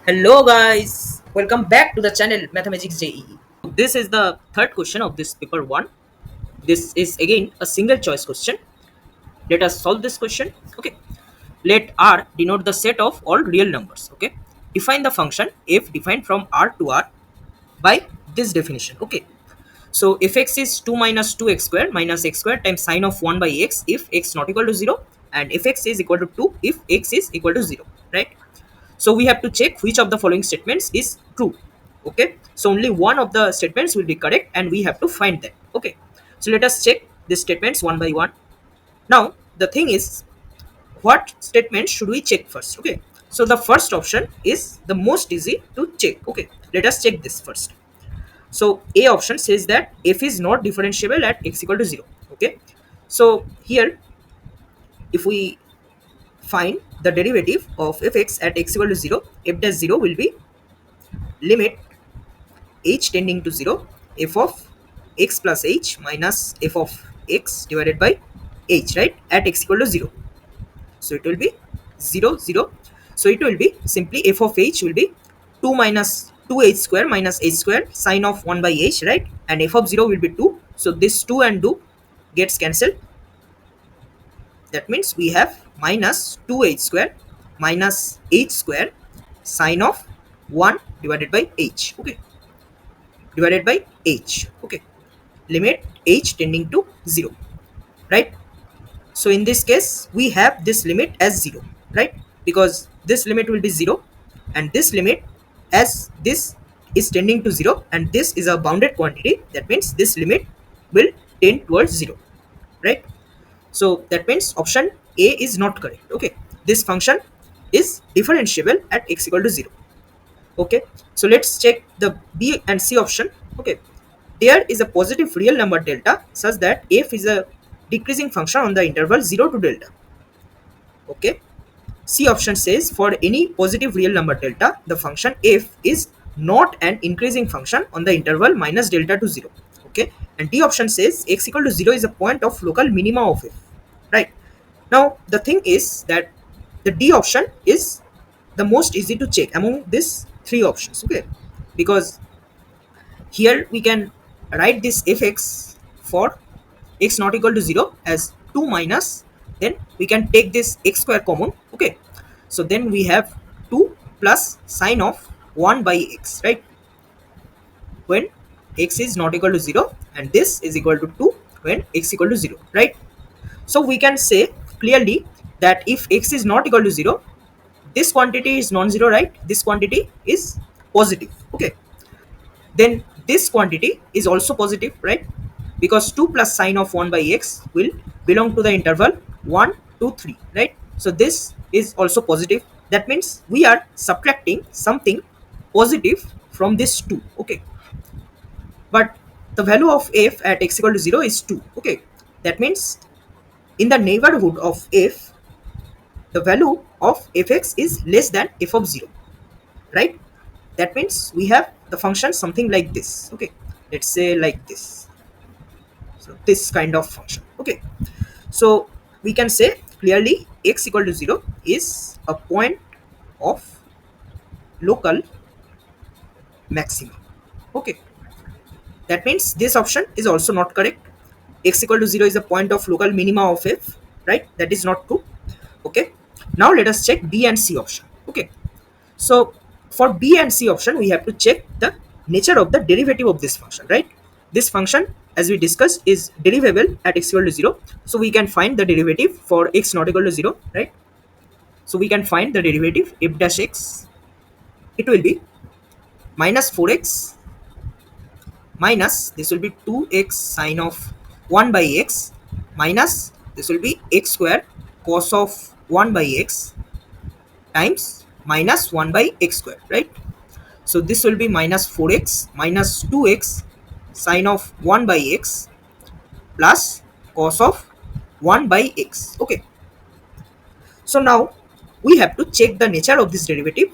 Hello guys, welcome back to the channel Mathematics JEE. This is the third question of this paper 1. This is again a single choice question. Let us solve this question. Okay. Let R denote the set of all real numbers. Okay. Define the function f defined from R to R by this definition. Okay. So fx is 2 minus 2x square minus x square times sine of 1 by x if x not equal to 0 and fx is equal to 2 if x is equal to 0. Right. So we have to check which of the following statements is true. Okay, so only one of the statements will be correct and we have to find them. Okay, so let us check these statements one by one. Now the thing is, what statement should we check first? Okay, so the first option is the most easy to check. Okay, let us check this first. So A option says that f is not differentiable at x equal to 0. Okay, so here if we find the derivative of fx at x equal to 0, f dash 0 will be limit h tending to 0 f of x plus h minus f of x divided by h, right, at x equal to 0. So it will be 0 0. So it will be simply f of h will be 2 minus 2h square minus h square sine of 1 by h, right, and f of 0 will be 2. So this 2 and 2 gets cancelled. That means we have minus 2h square minus h square sine of 1 divided by h. Okay, divided by h. Okay, limit h tending to 0, right? So in this case we have this limit as 0, right, because this limit will be 0 and this limit, as this is tending to 0 and this is a bounded quantity, that means this limit will tend towards 0, right? So that means option A is not correct. Okay, this function is differentiable at x equal to 0. Okay, so let's check the B and C option. Okay, there is a positive real number delta such that f is a decreasing function on the interval 0 to delta. Okay, C option says for any positive real number delta, the function f is not an increasing function on the interval minus delta to 0. Okay, and D option says x equal to 0 is a point of local minima of f. Right, now the thing is that the D option is the most easy to check among these three options. Okay, because here we can write this fx for x not equal to 0 as 2 minus, then we can take this x square common. Okay, so then we have 2 plus sine of 1 by x, right, when x is not equal to 0, and this is equal to 2 when x equal to 0, right? So we can say clearly that if x is not equal to 0, this quantity is non-zero, right, this quantity is positive. Okay, then this quantity is also positive, right, because 2 plus sine of 1 by x will belong to the interval 1 to 3, right? So this is also positive. That means we are subtracting something positive from this 2. Okay, but the value of f at x equal to 0 is 2. Okay, that means in the neighborhood of f, the value of fx is less than f of 0, right? That means we have the function something like this. Okay, let's say like this. So this kind of function. Okay, so we can say clearly x equal to 0 is a point of local maxima. Okay, that means this option is also not correct. X equal to 0 is a point of local minima of f, right? That is not true. Okay, now let us check B and C option. Okay, so for B and C option, we have to check the nature of the derivative of this function, right? This function, as we discussed, is derivable at x equal to 0. So we can find the derivative for x not equal to 0, right? So we can find the derivative f dash x. It will be minus 4x minus, this will be 2x sine of 1 by x minus, this will be x square cos of 1 by x times minus 1 by x square, right? So this will be minus 4x minus 2x sine of 1 by x plus cos of 1 by x. Okay, so now we have to check the nature of this derivative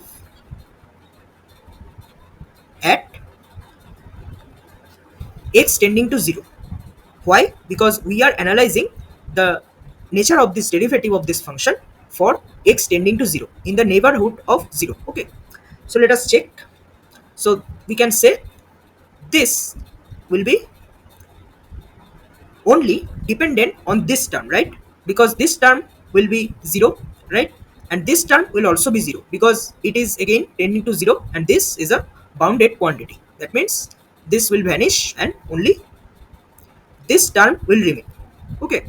at x tending to 0. Why? Because we are analyzing the nature of this derivative of this function for x tending to 0 in the neighborhood of 0. Okay, So let us check. So we can say this will be only dependent on this term, right? Because this term will be 0, right? And this term will also be 0 because it is again tending to 0, and this is a bounded quantity. That means this will vanish and only this term will remain. Okay,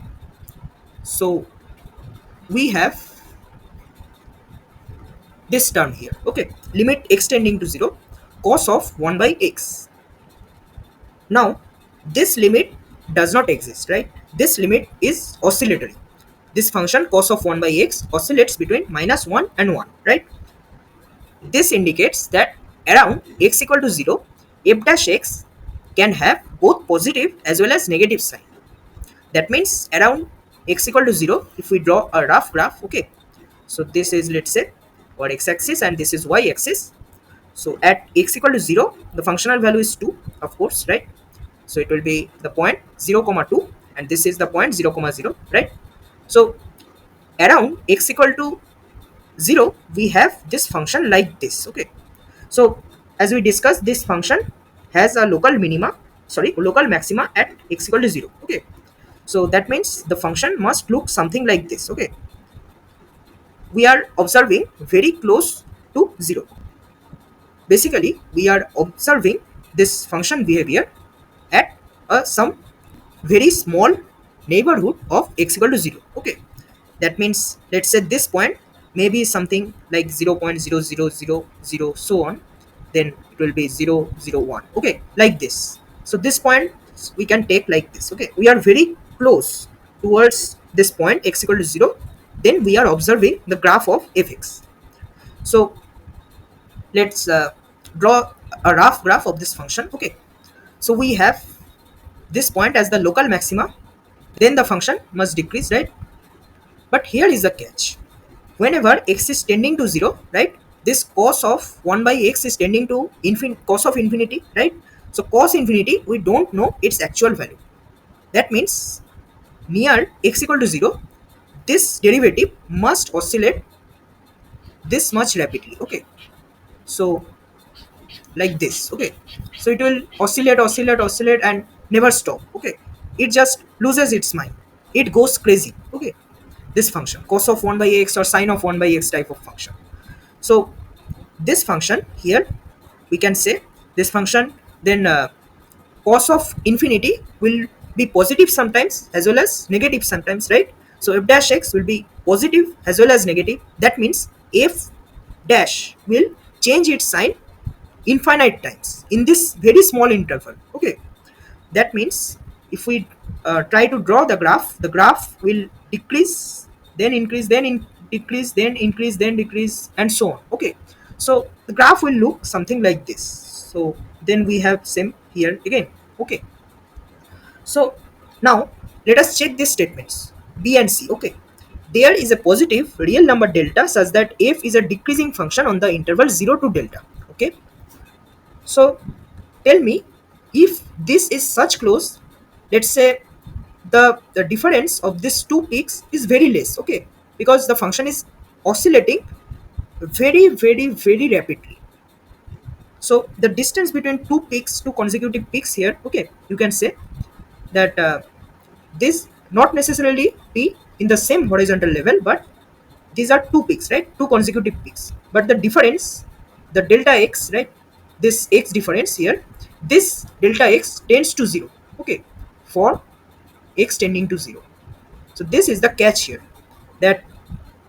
so we have this term here. Okay, limit extending to 0, cos of 1 by x. Now, this limit does not exist, right? This limit is oscillatory. This function cos of 1 by x oscillates between -1 and 1, right? This indicates that around x equal to 0, f dash x can have both positive as well as negative sign. That means around x equal to 0, if we draw a rough graph, okay, so this is, let's say, our x-axis and this is y-axis. So at x equal to 0, the functional value is 2, of course, right? So it will be the point 0 comma 2, and this is the point 0 comma 0, right? So around x equal to 0, we have this function like this. Okay, so as we discussed, this function has a local maxima at x equal to 0. Okay, so that means the function must look something like this. Okay, we are observing very close to 0. Basically, we are observing this function behavior at some very small neighborhood of x equal to 0. Okay, that means let's say this point maybe something like 0.0000, so on, then it will be 0, 0, 1. Okay, like this. So this point we can take like this. Okay, we are very close towards this point x equal to 0, then we are observing the graph of fx. So let's draw a rough graph of this function. Okay, so we have this point as the local maxima, then the function must decrease, right? But here is the catch. Whenever x is tending to 0, right, this cos of 1 by x is tending to cos of infinity, right? So cos infinity, we don't know its actual value. That means near x equal to 0, this derivative must oscillate this much rapidly. Okay, so like this. Okay, so it will oscillate and never stop. Okay, it just loses its mind, it goes crazy. Okay, this function cos of 1 by x or sine of 1 by x type of function. So this function here, we can say this function, then cos of infinity will be positive sometimes as well as negative sometimes, right? So f dash x will be positive as well as negative. That means f dash will change its sign infinite times in this very small interval. Okay, that means if we try to draw the graph will decrease, then increase, then decrease, then increase, then decrease, and so on. Okay, so the graph will look something like this. So then we have same here again. Okay, so now let us check these statements b and c. Okay, there is a positive real number delta such that f is a decreasing function on the interval 0 to delta. Okay, so tell me, if this is such close, let's say the difference of these two peaks is very less. Okay, because the function is oscillating very rapidly. So the distance between two consecutive peaks here, okay, you can say that this not necessarily be in the same horizontal level, but these are two peaks, right? Two consecutive peaks, but the difference, the delta x, right, this x difference here, this delta x tends to 0. Okay, for x tending to 0. So this is the catch here, that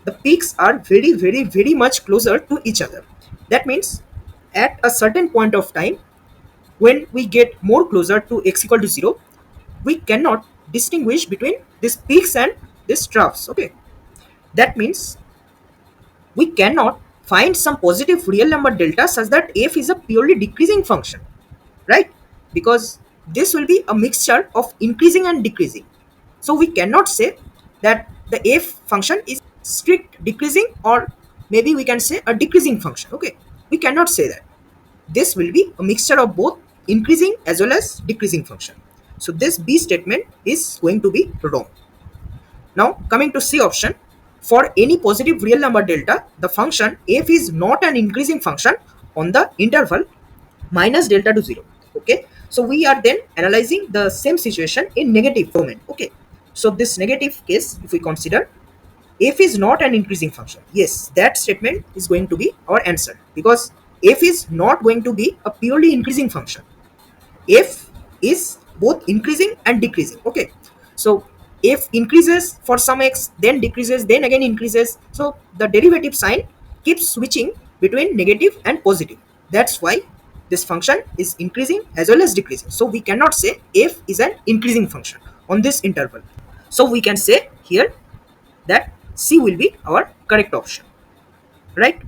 the peaks are very much closer to each other. That means at a certain point of time, when we get more closer to x equal to 0, we cannot distinguish between these peaks and these troughs. Okay, that means we cannot find some positive real number delta such that f is a purely decreasing function, right? Because this will be a mixture of increasing and decreasing. So we cannot say that the f function is strict decreasing, or maybe we can say a decreasing function. Okay, we cannot say that. This will be a mixture of both increasing as well as decreasing function. So this b statement is going to be wrong. Now coming to C option, for any positive real number delta, the function f is not an increasing function on the interval minus delta to 0. Okay, so we are then analyzing the same situation in negative domain. Okay, so this negative case, if we consider f is not an increasing function, yes, that statement is going to be our answer, because f is not going to be a purely increasing function. F is both increasing and decreasing. Okay, so f increases for some x, then decreases, then again increases, so the derivative sign keeps switching between negative and positive. That's why this function is increasing as well as decreasing, so we cannot say f is an increasing function on this interval. So we can say here that C will be our correct option, right?